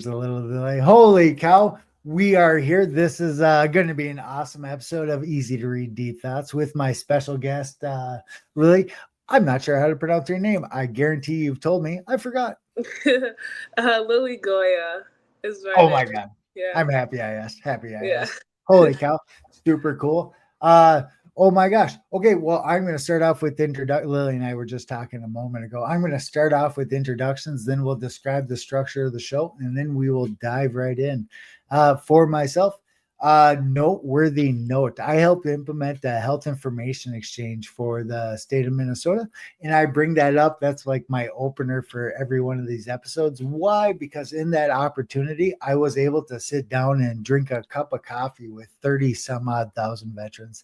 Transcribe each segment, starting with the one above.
there's a little delay. Holy cow. We are here. This is going to be an awesome episode of Easy to Read Deep Thoughts with my special guest, Lily. I'm not sure how to pronounce your name. I guarantee you've told me. I forgot. Lily Goya is my Oh my name. God. Yeah, I'm happy I asked. Happy I yeah. asked. Holy cow. Super cool. Uh, oh my gosh. Okay. Well, I'm going to start off with introduction. Lily and I were just talking a moment ago. I'm going to start off with introductions, then we'll describe the structure of the show, and then we will dive right in. For myself, noteworthy note. I helped implement the health information exchange for the state of Minnesota. And I bring that up. That's like my opener for every one of these episodes. Why? Because in that opportunity, I was able to sit down and drink a cup of coffee with 30 some odd thousand veterans.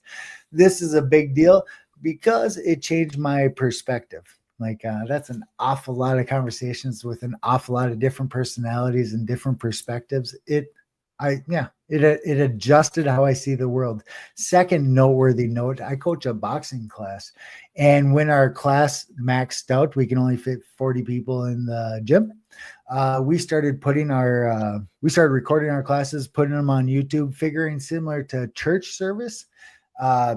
This is a big deal because it changed my perspective. Like that's an awful lot of conversations with an awful lot of different personalities and different perspectives. It adjusted how I see the world. Second noteworthy note, I coach a boxing class, and when our class maxed out, we can only fit 40 people in the gym. We started recording our classes, putting them on YouTube, figuring similar to church service. Uh,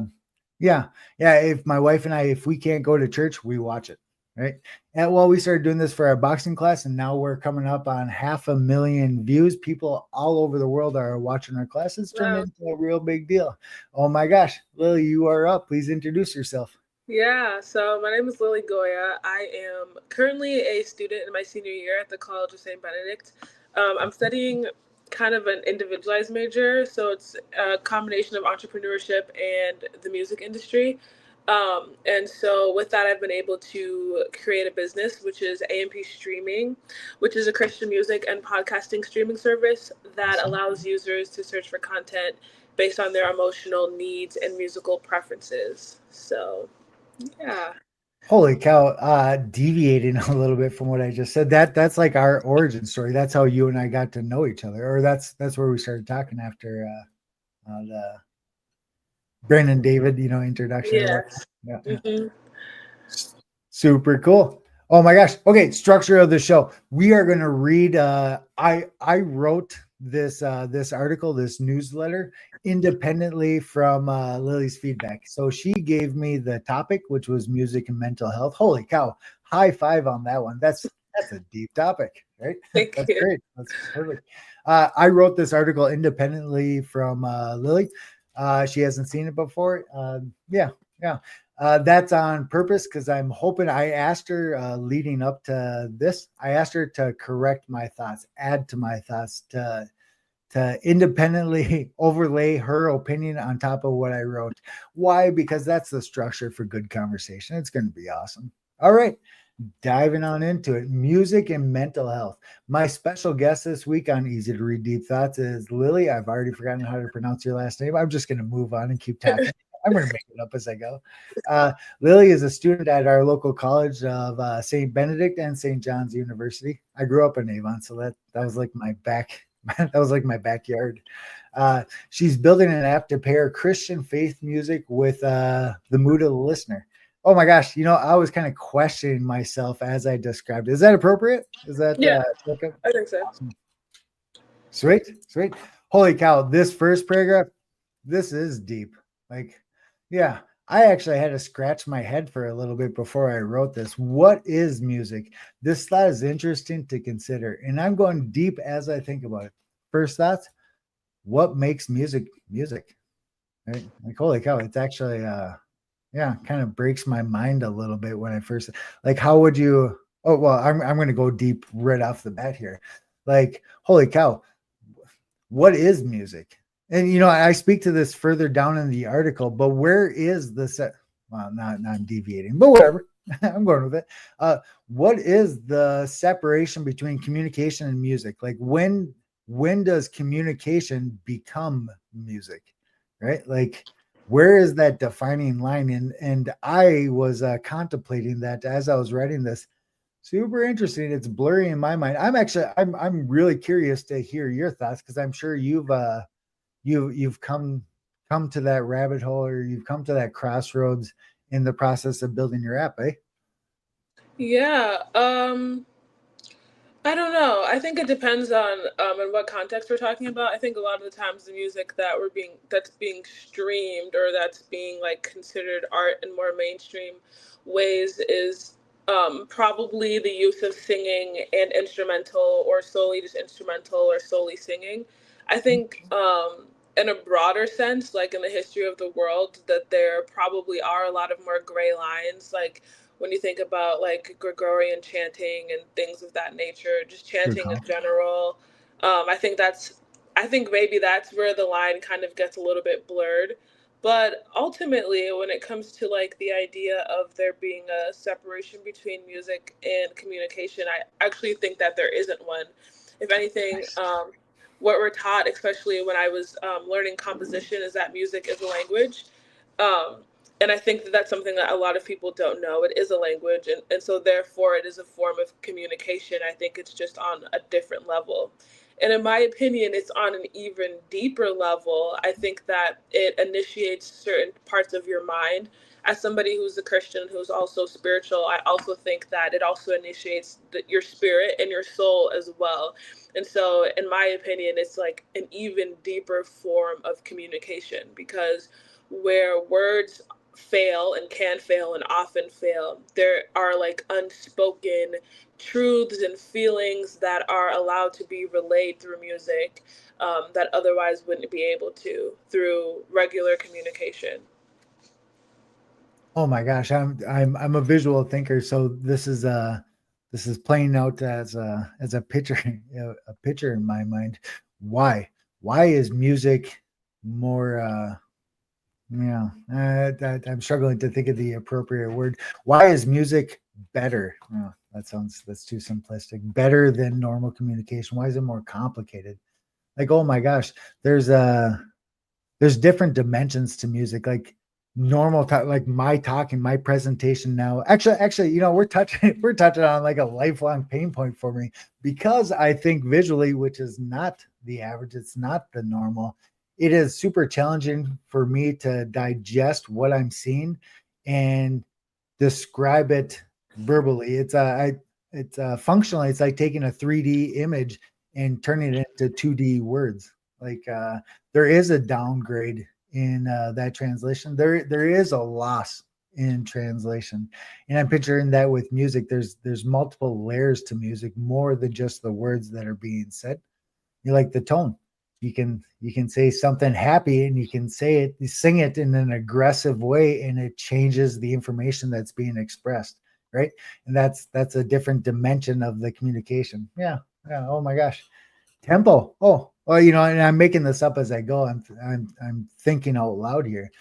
yeah, yeah. If my wife and I, if we can't go to church, we watch it, right? And well, we started doing this for our boxing class, and now we're coming up on 500,000 views. People all over the world are watching our classes. Turned Wow. into a real big deal. Oh my gosh, Lily, you are up. Please introduce yourself. Yeah, so my name is Lily Goya. I am currently a student in my senior year at the College of St. Benedict. I'm studying kind of an individualized major, so it's a combination of entrepreneurship and the music industry. And so with that, I've been able to create a business, which is AMP Streaming, which is a Christian music and podcasting streaming service that Awesome. allows users to search for content based on their emotional needs and musical preferences. So, yeah. Holy cow, deviating a little bit from what I just said. That's like our origin story. That's how you and I got to know each other, or that's where we started talking after the Brandon David, introduction or what. Yes. Yeah, yeah. Hmm. Super cool. Oh my gosh. Okay, structure of the show. We are going to read I wrote this article, this newsletter independently from Lily's feedback. So she gave me the topic, which was music and mental health. Holy cow. High five on that one. That's a deep topic, right? Thank That's you. great. That's perfect. I wrote this article independently from Lily. She hasn't seen it before. Yeah, yeah. That's on purpose because I'm hoping I asked her leading up to this. I asked her to correct my thoughts, add to my thoughts, to independently overlay her opinion on top of what I wrote. Why? Because that's the structure for good conversation. It's going to be awesome. All right, diving on into it. Music and mental health. My special guest this week on Easy to Read Deep Thoughts is Lily. I've already forgotten how to pronounce your last name. I'm just going to move on and keep talking. I'm going to make it up as I go. Lily is a student at our local college of St. Benedict and St. John's University. I grew up in Avon, so that was like my back. That was like my backyard. She's building an app to pair Christian faith music with the mood of the listener. Oh my gosh, I was kind of questioning myself as I described it. Is that appropriate? Is that Yeah, okay? I think so. Awesome. Sweet, sweet. Holy cow, this first paragraph, this is deep. Like, yeah, I actually had to scratch my head for a little bit before I wrote this. What is music? This thought is interesting to consider, and I'm going deep as I think about it. First thoughts, what makes music music? Right? Like, holy cow, it's actually yeah, kind of breaks my mind a little bit when I first like how would you oh well, I'm gonna go deep right off the bat here. Like, holy cow, what is music? And I speak to this further down in the article, but where is the set? Well, not deviating, but whatever. I'm going with it. What is the separation between communication and music? Like when does communication become music? Right? Like where is that defining line? And I was contemplating that as I was writing this. Super interesting. It's blurry in my mind. I'm really curious to hear your thoughts because I'm sure you've come to that rabbit hole or you've come to that crossroads in the process of building your app, eh? Yeah. I don't know. I think it depends on in what context we're talking about. I think a lot of the times the music that's being streamed or that's being like considered art in more mainstream ways is probably the use of singing and instrumental or solely just instrumental or solely singing. I think in a broader sense, like in the history of the world, that there probably are a lot of more gray lines, like when you think about like Gregorian chanting and things of that nature, just Good chanting in call. general. I think I think maybe that's where the line kind of gets a little bit blurred. But ultimately, when it comes to like the idea of there being a separation between music and communication, I actually think that there isn't one. If anything, Nice. what we're taught, especially when I was learning composition, is that music is a language. Um, and I think that that's something that a lot of people don't know. It is a language, and so therefore it is a form of communication. I think it's just on a different level. And in my opinion, it's on an even deeper level. I think that it initiates certain parts of your mind. As somebody who's a Christian who's also spiritual, I also think that it also initiates your spirit and your soul as well. And so, in my opinion, it's like an even deeper form of communication because where words fail and can fail and often fail, there are like unspoken truths and feelings that are allowed to be relayed through music that otherwise wouldn't be able to through regular communication. Oh my gosh, I'm a visual thinker, so this is playing out as a picture a picture in my mind. Why? Why is music more yeah, I'm struggling to think of the appropriate word. Why is music better? Oh, that's too simplistic. Better than normal communication. Why is it more complicated? Like, oh my gosh, there's uh there's different dimensions to music. Like normal talk, like my talking, my presentation now. Actually, we're touching we're touching on like a lifelong pain point for me because I think visually, which is not the average, it's not the normal. It is super challenging for me to digest what I'm seeing and describe it verbally. It's functionally, it's like taking a 3D image and turning it into 2D words. Like there is a downgrade in that translation. There is a loss in translation, and I'm picturing that with music. There's multiple layers to music, more than just the words that are being said. You like the tone. You can say something happy and you can say it, you sing it in an aggressive way, and it changes the information that's being expressed, right? And that's a different dimension of the communication. Yeah, yeah. Oh my gosh, tempo. Oh, well, and I'm making this up as I go. I'm thinking out loud here.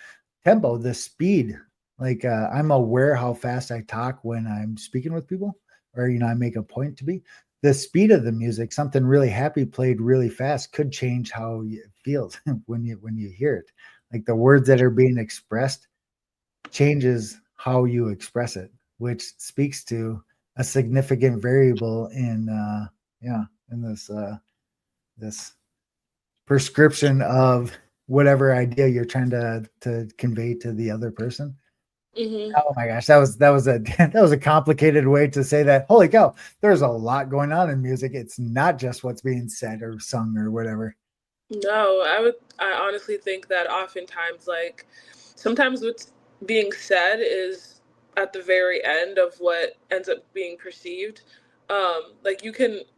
Tempo, the speed. Like I'm aware how fast I talk when I'm speaking with people, or I make a point to be. The speed of the music, something really happy played really fast, could change how it feels when you hear it. Like the words that are being expressed changes how you express it, which speaks to a significant variable in yeah in this prescription of whatever idea you're trying to convey to the other person. Hmm. Oh my gosh, that was a that was a complicated way to say that. Holy cow, there's a lot going on in music. It's not just what's being said or sung or whatever. No, I honestly think that oftentimes, like, sometimes what's being said is at the very end of what ends up being perceived. Like,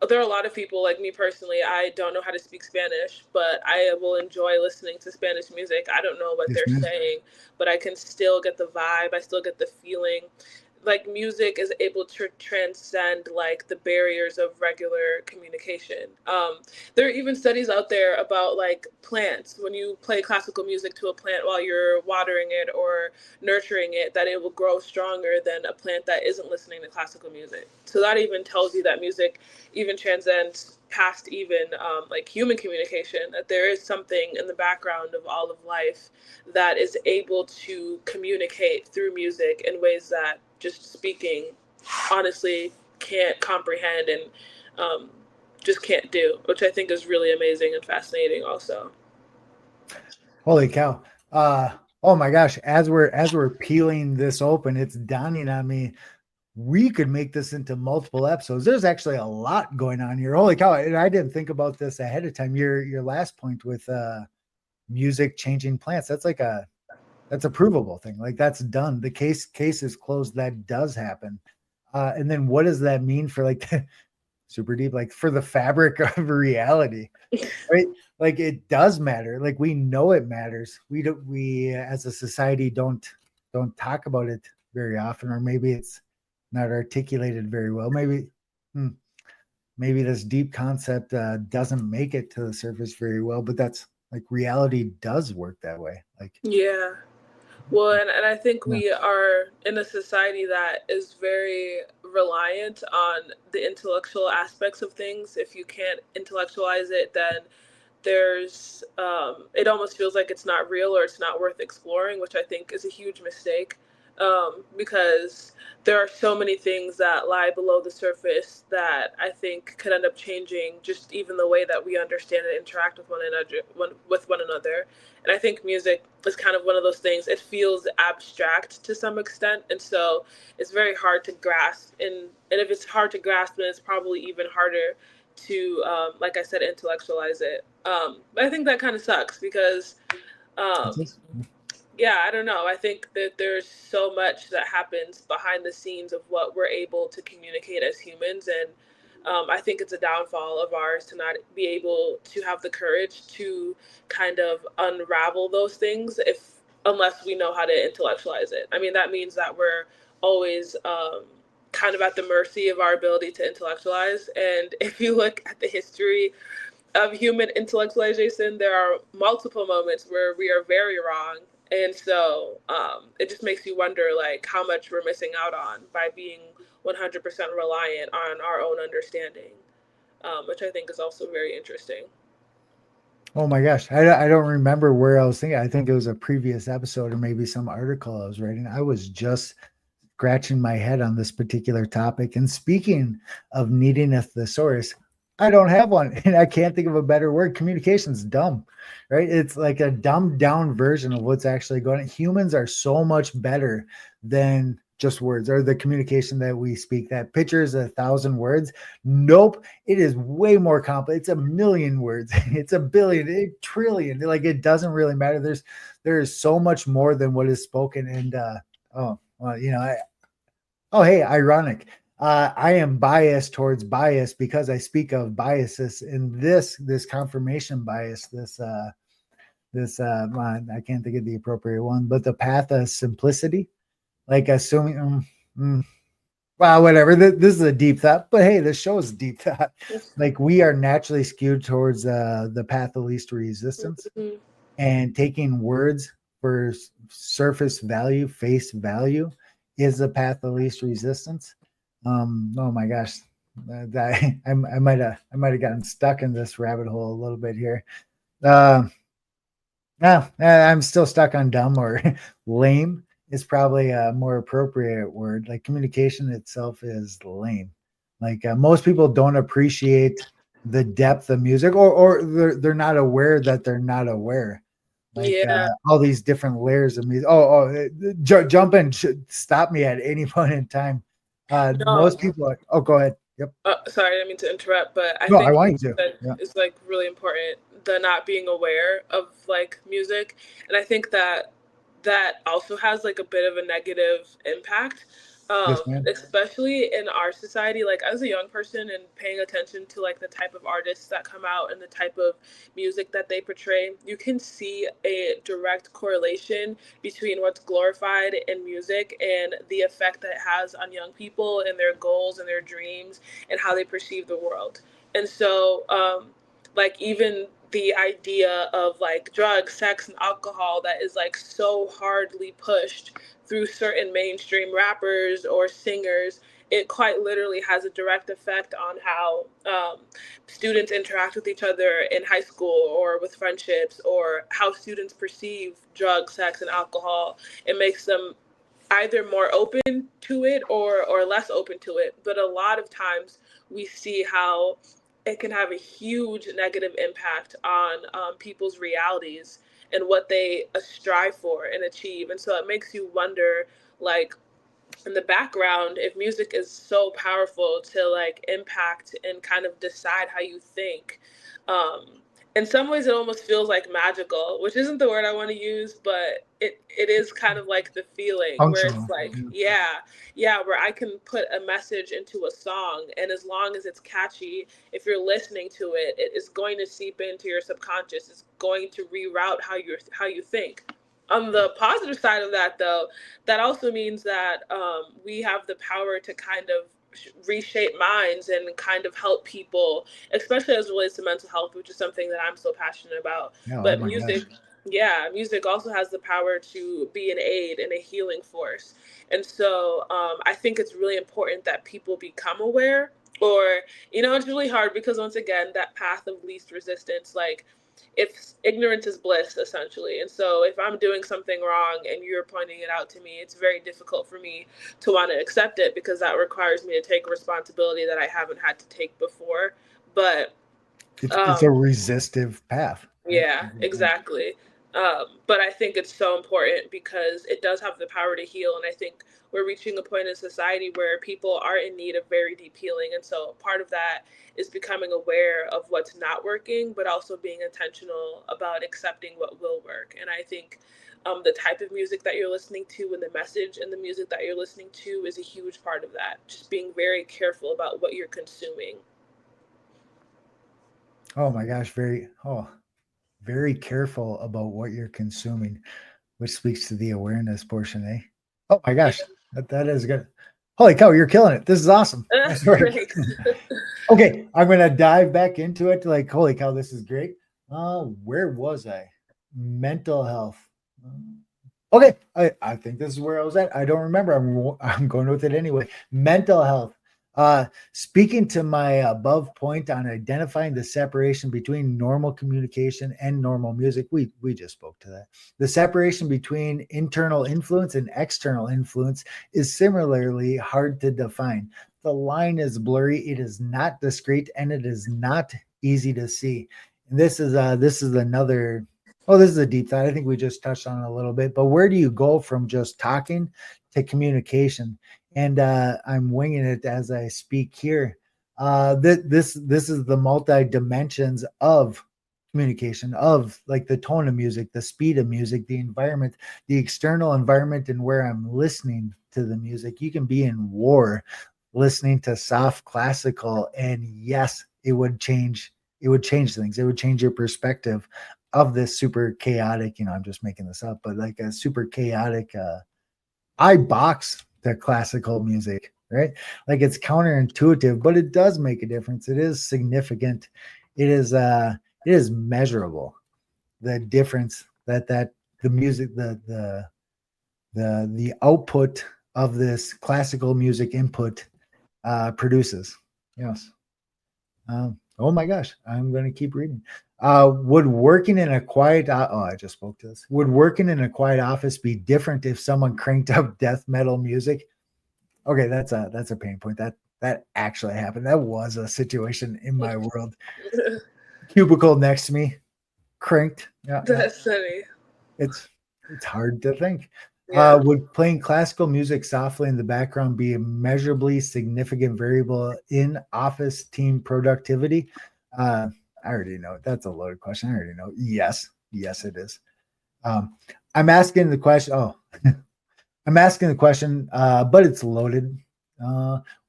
there are a lot of people, like me personally, I don't know how to speak Spanish, but I will enjoy listening to Spanish music. I don't know what Yes, they're man. saying, but I can still get the vibe, I still get the feeling. Like music is able to transcend like the barriers of regular communication. There are even studies out there about like plants. When you play classical music to a plant while you're watering it or nurturing it, that it will grow stronger than a plant that isn't listening to classical music. So that even tells you that music even transcends past even like human communication, that there is something in the background of all of life that is able to communicate through music in ways that just speaking honestly can't comprehend and um, just can't do, which I think is really amazing and fascinating also. Holy cow. Oh my gosh, as we're peeling this open, it's dawning on me. we could make this into multiple episodes. There's actually a lot going on here. Holy cow. And I didn't think about this ahead of time. Your last point with music changing plants, that's a provable thing. Like that's done. The case is closed. That does happen. And then what does that mean for like super deep, like for the fabric of reality, right? Like it does matter. Like we know it matters. We as a society don't talk about it very often, or maybe it's not articulated very well. Hmm, maybe this deep concept doesn't make it to the surface very well, but that's like reality does work that way. Like, Yeah. Well, and I think yeah, we are in a society that is very reliant on the intellectual aspects of things. If you can't intellectualize it, then there's it almost feels like it's not real or it's not worth exploring, which I think is a huge mistake, because there are so many things that lie below the surface that I think could end up changing just even the way that we understand and interact with one another. And I think music is kind of one of those things. It feels abstract to some extent, and so it's very hard to grasp. And if it's hard to grasp, then it's probably even harder to, like I said, intellectualize it. But I think that kind of sucks because, it's um, just, yeah, I don't know. I think that there's so much that happens behind the scenes of what we're able to communicate as humans. And I think it's a downfall of ours to not be able to have the courage to kind of unravel those things unless we know how to intellectualize it. I mean, that means that we're always kind of at the mercy of our ability to intellectualize. And if you look at the history of human intellectualization, there are multiple moments where we are very wrong. And so it just makes you wonder, like, how much we're missing out on by being 100% reliant on our own understanding, which I think is also very interesting. oh my gosh, I don't remember where I was thinking. I think it was a previous episode or maybe some article I was writing. I was just scratching my head on this particular topic. And speaking of needing a thesaurus, I don't have one, and I can't think of a better word. Communication's dumb, right? It's like a dumbed down version of what's actually going on. Humans are so much better than just words or the communication that we speak. That picture is 1,000 words. Nope, it is way more complex. It's a million words. It's a billion, a trillion. Like it doesn't really matter. There is so much more than what is spoken. And oh well, oh, hey, ironic. I am biased towards bias because I speak of biases in this confirmation bias. I can't think of the appropriate one, but the path of simplicity, like assuming. Well, whatever. This is a deep thought, but hey, this show is deep thought. Like we are naturally skewed towards the path of least resistance, Mhm. and taking words for surface value, face value, is the path of least resistance. Oh my gosh, I might have gotten stuck in this rabbit hole a little bit here. Uh, no, I'm still stuck on dumb or lame is probably a more appropriate word. Like communication itself is lame. Like most people don't appreciate the depth of music, or they're not aware that they're not aware. Like Yeah. all these different layers of music. Jump in, stop me at any point in time. No, Most people are. Oh, go ahead. Yep. sorry, I didn't mean to interrupt, but I No, I think want you to. that Yeah. is like really important, the not being aware of like music. And I think that that also has like a bit of a negative impact, Yes, ma'am. especially in our society. Like as a young person and paying attention to like the type of artists that come out and the type of music that they portray, you can see a direct correlation between what's glorified in music and the effect that it has on young people and their goals and their dreams and how they perceive the world. And so, like, even the idea of like drugs, sex, and alcohol that is like so hardly pushed through certain mainstream rappers or singers, it quite literally has a direct effect on how students interact with each other in high school or with friendships, or how students perceive drugs, sex, and alcohol. It makes them either more open to it or less open to it. But a lot of times we see how it can have a huge negative impact on people's realities and what they strive for and achieve. And so it makes you wonder, like, in the background, if music is so powerful to like impact and kind of decide how you think, um, in some ways it almost feels like magical, which isn't the word I want to use, but it is kind of like the feeling where it's Functional. like, yeah, where I can put a message into a song, and as long as it's catchy, if you're listening to it, it is going to seep into your subconscious. It's going to reroute how you think. On the positive side of that, though, that also means that we have the power to kind of reshape minds and kind of help people, especially as it relates to mental health, which is something that I'm so passionate about. Yeah, oh But my gosh. music also has the power to be an aid and a healing force. And so I think it's really important that people become aware, or, it's really hard because once again, that path of least resistance, like, if ignorance is bliss essentially, and so if I'm doing something wrong and you're pointing it out to me, it's very difficult for me to want to accept it, because that requires me to take responsibility that I haven't had to take before. But It's a resistive path, right? yeah, exactly. But I think it's so important because it does have the power to heal. And I think we're reaching a point in society where people are in need of very deep healing. And so part of that is becoming aware of what's not working, but also being intentional about accepting what will work. And I think the type of music that you're listening to and the message and the music that you're listening to is a huge part of that. Just being very careful about what you're consuming. Oh my gosh, very careful about what you're consuming, which speaks to the awareness portion, eh? Oh my Yeah. gosh, that is good. Holy cow, you're killing it. This is awesome. That's right. Thanks. Okay, I'm gonna dive back into it. Like, holy cow, this is great. Where was I? Mental health. Okay, I think this is where I was at. I don't remember. I'm going with it anyway. Mental health. Speaking to my above point on identifying the separation between normal communication and normal music, we just spoke to that. The separation between internal influence and external influence is similarly hard to define. The line is blurry, it is not discrete, and it is not easy to see. And this is another. Oh, this is a deep thought. I think we just touched on it a little bit, but where do you go from just talking to communication? And I'm winging it as I speak here. This is the multi dimensions of communication, of like the tone of music, the speed of music, the environment, the external environment, and where I'm listening to the music. You can be in war listening to soft classical, and yes, it would change. It would change things. It would change your perspective of this super chaotic. I'm just making this up, but like a super chaotic. I box the classical music, right? Like it's counterintuitive, but it does make a difference. It is significant. It is measurable. The difference that the music, the output of this classical music input produces. Yes. Oh my gosh, I'm going to keep reading. Would working in a quiet I just spoke to this. Would working in a quiet office be different if someone cranked up death metal music? Okay, that's a pain point. That actually happened. That was a situation in my world. Cubicle next to me, cranked. Yeah. That's funny. It's hard to think. Yeah. Would playing classical music softly in the background be a measurably significant variable in office team productivity? I already know. That's a loaded question. I already know. Yes, it is. Um, I'm asking the question. Oh, I'm asking the question, but it's loaded.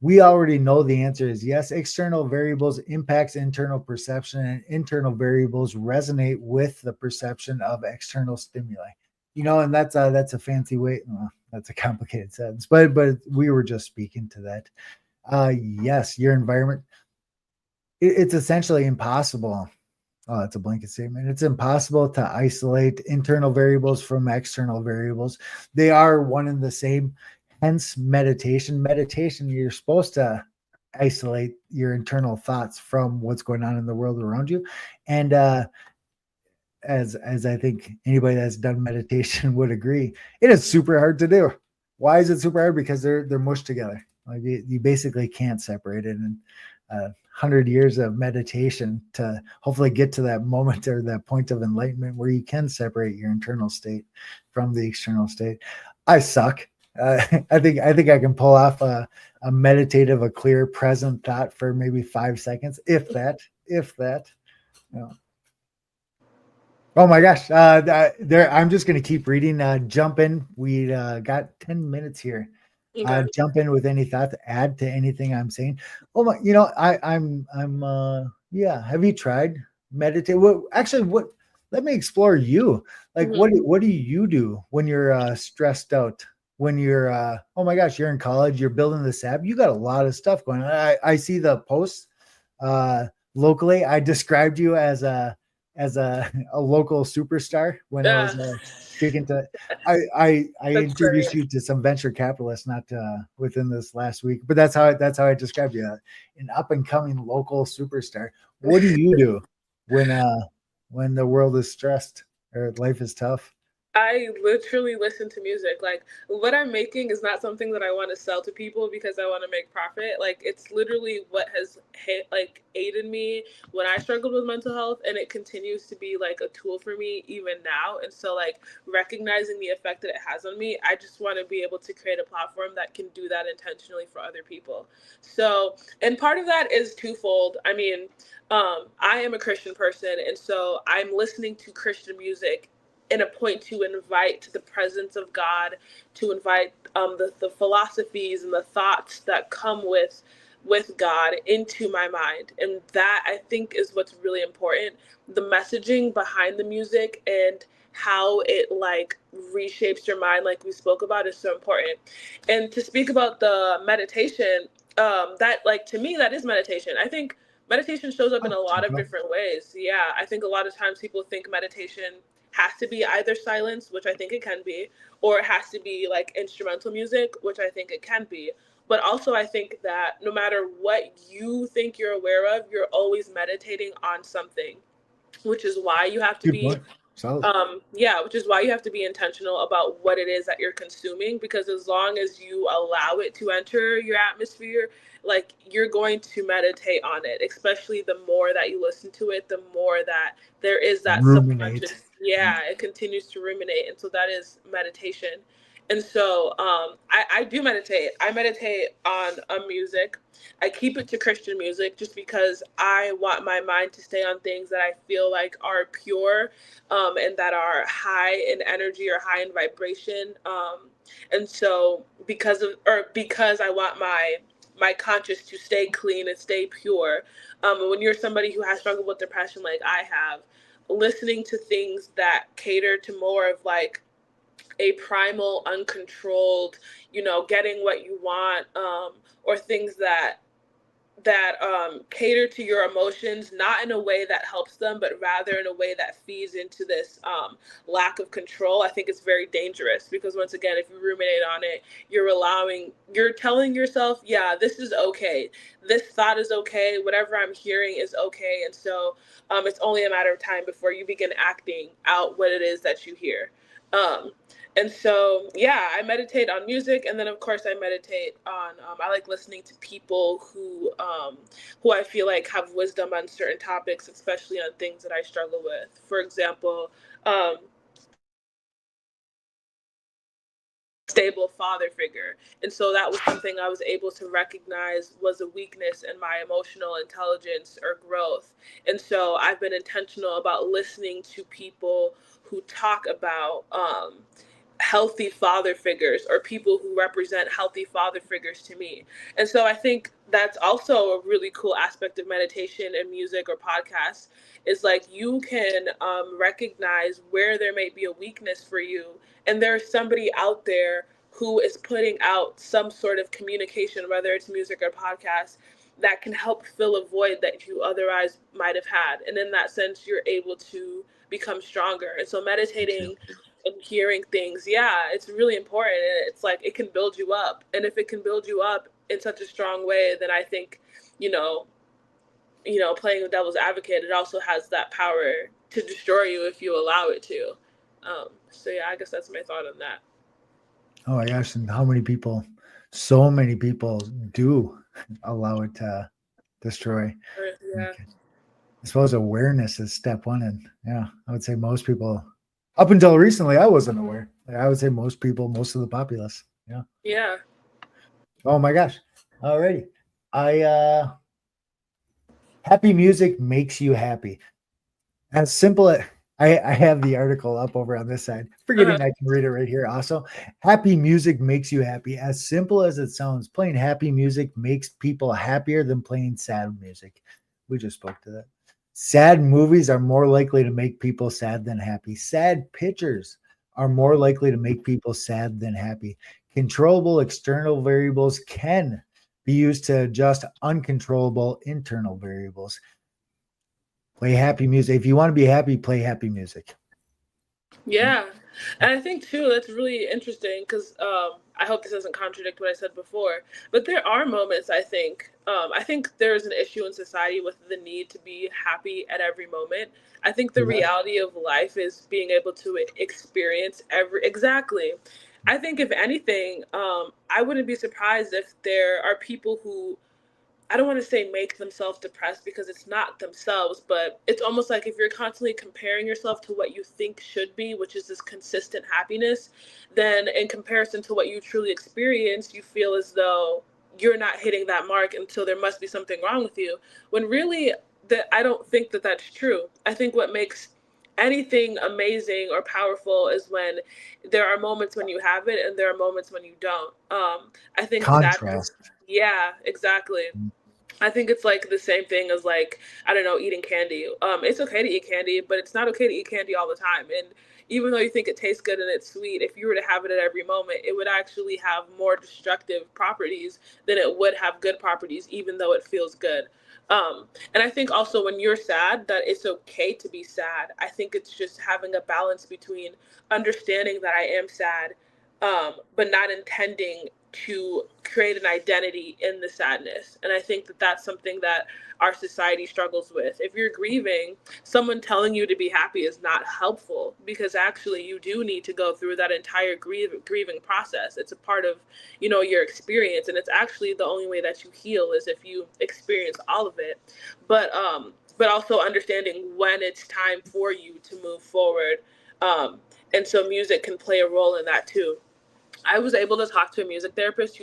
We already know the answer is yes. External variables impacts internal perception, and internal variables resonate with the perception of external stimuli. And that's a fancy way. Well, that's a complicated sentence, but we were just speaking to that. Yes, your environment. It's essentially impossible. Oh, that's a blanket statement. It's impossible to isolate internal variables from external variables. They are one and the same. Hence, meditation. Meditation, you're supposed to isolate your internal thoughts from what's going on in the world around you. And as I think anybody that's done meditation would agree, it is super hard to do. Why is it super hard? Because they're mushed together. Like you basically can't separate it. And 100 years of meditation to hopefully get to that moment or that point of enlightenment where you can separate your internal state from the external state. I suck. I think I can pull off a meditative, a clear, present thought for maybe 5 seconds, if that, if that. You know. Oh my gosh! There, I'm just going to keep reading. Jump in. We got 10 minutes here. Okay. Jump in with any thoughts. Add to anything I'm saying. Oh my! I'm. Yeah. Have you tried meditate? What actually? What? Let me explore you. Like, Mhm. what do you do when you're stressed out? When you're oh my gosh, you're in college. You're building this app. You got a lot of stuff going on. I see the posts uh, locally. I described you as a local superstar when I Yeah, was speaking to. I that's introduced great. you to some venture capitalists not within this last week, but that's how I described you, an up and coming local superstar. What do you do when the world is stressed or life is tough? I literally listen to music. Like what I'm making is not something that I want to sell to people because I want to make profit. Like it's literally what has aided me when I struggled with mental health, and it continues to be like a tool for me even now. And so like recognizing the effect that it has on me, I just want to be able to create a platform that can do that intentionally for other people. So, and part of that is twofold. I mean, I am a Christian person, and so I'm listening to Christian music in a point to invite the presence of God, to invite the philosophies and the thoughts that come with God into my mind. And that I think is what's really important. The messaging behind the music and how it like reshapes your mind, like we spoke about, is so important. And to speak about the meditation, that like to me that is meditation. I think meditation shows up in a lot of different ways. Yeah, I think a lot of times people think meditation has to be either silence, which I think it can be, or it has to be like instrumental music, which I think it can be. But also, I think that no matter what you think you're aware of, you're always meditating on something, which is why you have to Good be point. Solid. yeah, which is why you have to be intentional about what it is that you're consuming, because as long as you allow it to enter your atmosphere, like you're going to meditate on it, especially the more that you listen to it, the more that there is that Ruminate. subconscious, yeah, it continues to ruminate. And so that is meditation. And so I do meditate. I meditate on music. I keep it to Christian music just because I want my mind to stay on things that I feel like are pure, and that are high in energy or high in vibration. And so because I want my conscious to stay clean and stay pure. And when you're somebody who has struggled with depression like I have, listening to things that cater to more of like a primal, uncontrolled, getting what you want, or things that cater to your emotions, not in a way that helps them, but rather in a way that feeds into this lack of control. I think it's very dangerous because once again, if you ruminate on it, you're telling yourself, yeah, this is okay. This thought is okay. Whatever I'm hearing is okay. And so it's only a matter of time before you begin acting out what it is that you hear. Um, and so, yeah, I meditate on music, and then of course I meditate on. I like listening to people who I feel like have wisdom on certain topics, especially on things that I struggle with. For example, um, stable father figure. And so that was something I was able to recognize was a weakness in my emotional intelligence or growth. And so I've been intentional about listening to people who talk about healthy father figures or people who represent healthy father figures to me. And so I think that's also a really cool aspect of meditation and music or podcasts is like you can recognize where there may be a weakness for you, and there's somebody out there who is putting out some sort of communication, whether it's music or podcast, that can help fill a void that you otherwise might have had. And in that sense, you're able to become stronger. And so meditating and hearing things, yeah, it's really important. And it's like it can build you up. And if it can build you up in such a strong way, then I think, you know, playing the devil's advocate, it also has that power to destroy you if you allow it to. So yeah, I guess that's my thought on that. Oh my gosh, and how many people, so many people do allow it to destroy. Yeah. Like, I suppose awareness is step one. And yeah, I would say most people, up until recently, I wasn't aware. Like, I would say most people, most of the populace. Yeah. Yeah. Oh my gosh. Alrighty. Happy music makes you happy. As simple as I have the article up over on this side, Uh-huh. forgetting I can read it right here. Also, happy music makes you happy. As simple as it sounds, playing happy music makes people happier than playing sad music. We just spoke to that. Sad movies are more likely to make people sad than happy. Sad pictures are more likely to make people sad than happy. Controllable external variables can be used to adjust uncontrollable internal variables. Play happy music. If you want to be happy, play happy music. Yeah. And I think too that's really interesting because I hope this doesn't contradict what I said before, but there are moments I think there's an issue in society with the need to be happy at every moment. I think the Yes. reality of life is being able to experience every exactly. I think if anything, I wouldn't be surprised if there are people who I don't want to say make themselves depressed because it's not themselves, but it's almost like if you're constantly comparing yourself to what you think should be, which is this consistent happiness, then in comparison to what you truly experience, you feel as though you're not hitting that mark and so there must be something wrong with you. When really that I don't think that that's true. I think what makes anything amazing or powerful is when there are moments when you have it and there are moments when you don't. I think sadness, Contrast. yeah, exactly. I think it's like the same thing as like I don't know eating candy. It's okay to eat candy, but it's not okay to eat candy all the time. And even though you think it tastes good and it's sweet, if you were to have it at every moment, it would actually have more destructive properties than it would have good properties, even though it feels good. And I think also when you're sad, that it's okay to be sad. I think it's just having a balance between understanding that I am sad, but not intending to create an identity in the sadness. And I think that that's something that our society struggles with. If you're grieving, someone telling you to be happy is not helpful because actually you do need to go through that entire grieving process. It's a part of, your experience, and it's actually the only way that you heal is if you experience all of it. But also understanding when it's time for you to move forward. And so music can play a role in that too. I was able to talk to a music therapist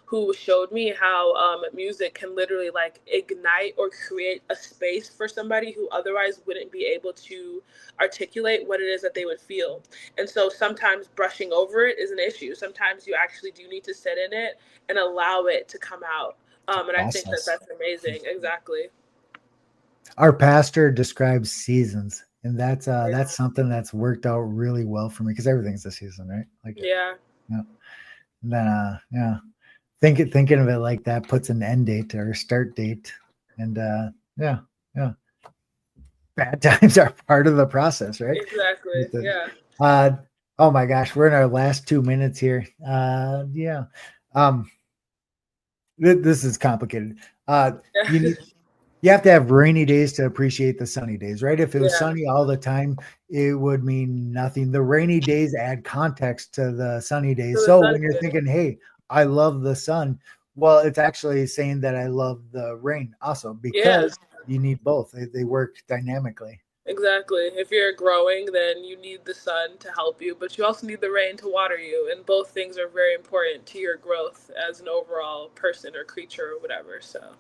who showed me how music can literally like ignite or create a space for somebody who otherwise wouldn't be able to articulate what it is that they would feel. And so sometimes brushing over it is an issue. Sometimes you actually do need to sit in it and allow it to come out. And I think that Process. that's amazing. Exactly. Our pastor describes seasons, and Yeah. that's something that's worked out really well for me because everything's a season, right? Like, Yeah. yeah. And then, yeah, thinking of it like that puts an end date or a start date, and yeah, yeah. Bad times are part of the process, right? Exactly. With the, Yeah. uh, oh my gosh, we're in our last 2 minutes here. Yeah. Um, this is complicated. You need you have to have rainy days to appreciate the sunny days, right? If it was Yeah. sunny all the time, it would mean nothing. The rainy days add context to the sunny So days. the So sun when you're good. thinking, hey, I love the sun, well, it's actually saying that I love the rain also Yeah. because you need both. They work dynamically. Exactly. If you're growing, then you need the sun to help you, but you also need the rain to water you, and both things are very important to your growth as an overall person or creature or whatever. So,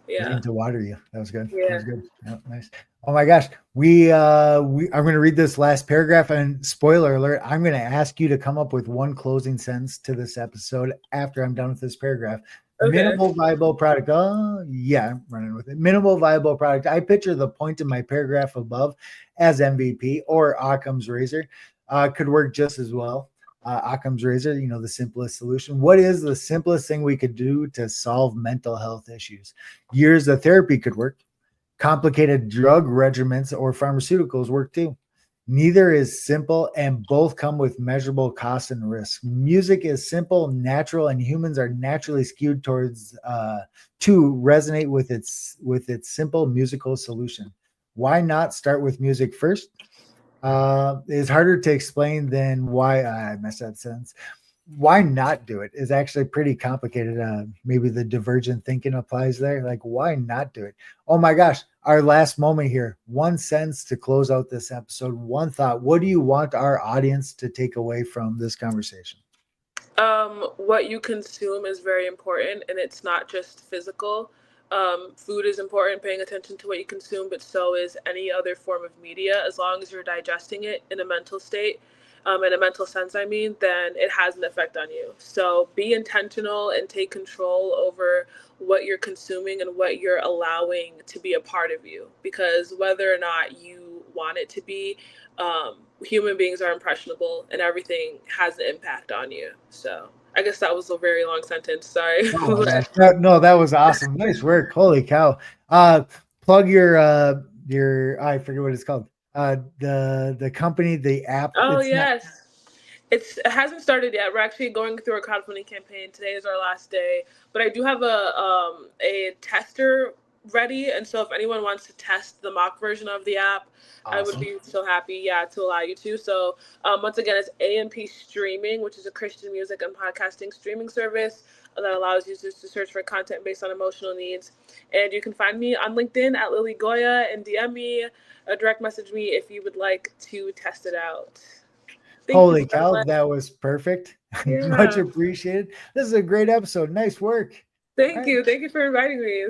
yeah. Rain to water you. That was good. That Yeah. was good. Yeah, nice. Oh my gosh. I'm gonna read this last paragraph and spoiler alert, I'm gonna ask you to come up with one closing sentence to this episode after I'm done with this paragraph. Okay. Minimal viable product. Oh, yeah, I'm running with it. Minimal viable product. I picture the point in my paragraph above as MVP or Occam's razor. Could work just as well. Occam's razor, the simplest solution. What is the simplest thing we could do to solve mental health issues? Years of therapy could work. Complicated drug regimens or pharmaceuticals work too. Neither is simple, and both come with measurable costs and risks. Music is simple, natural, and humans are naturally skewed towards to resonate with its simple musical solution. Why not start with music first? Is harder to explain than why I messed that sentence. Why not do it is actually pretty complicated. Maybe the divergent thinking applies there. Like, why not do it? Oh my gosh, our last moment here. One sentence to close out this episode. One thought. What do you want our audience to take away from this conversation? What you consume is very important, and it's not just physical. Food is important, paying attention to what you consume, but so is any other form of media. As long as you're digesting it in a mental state, in a mental sense, I mean, then it has an effect on you. So be intentional and take control over what you're consuming and what you're allowing to be a part of you. Because whether or not you want it to be, human beings are impressionable and everything has an impact on you. So I guess that was a very long sentence. Sorry. Oh my gosh. No, that was awesome. Nice work. Holy cow. Plug your I forget what it's called. The company, the app. Oh It's not yes. It hasn't started yet. We're actually going through a crowdfunding campaign. Today is our last day, but I do have a tester ready, and so if anyone wants to test the mock version of the app, I would awesome. be so happy, yeah, to allow you to. So once again, it's AMP Streaming, which is a Christian music and podcasting streaming service that allows users to search for content based on emotional needs. And you can find me on LinkedIn at Lily Goya and DM me, direct message me if you would like to test it out. Thank you Holy so cow, much. that was perfect. Much Yeah. appreciated. This is a great episode. Nice work. All Thank right. you. Thank you for inviting me.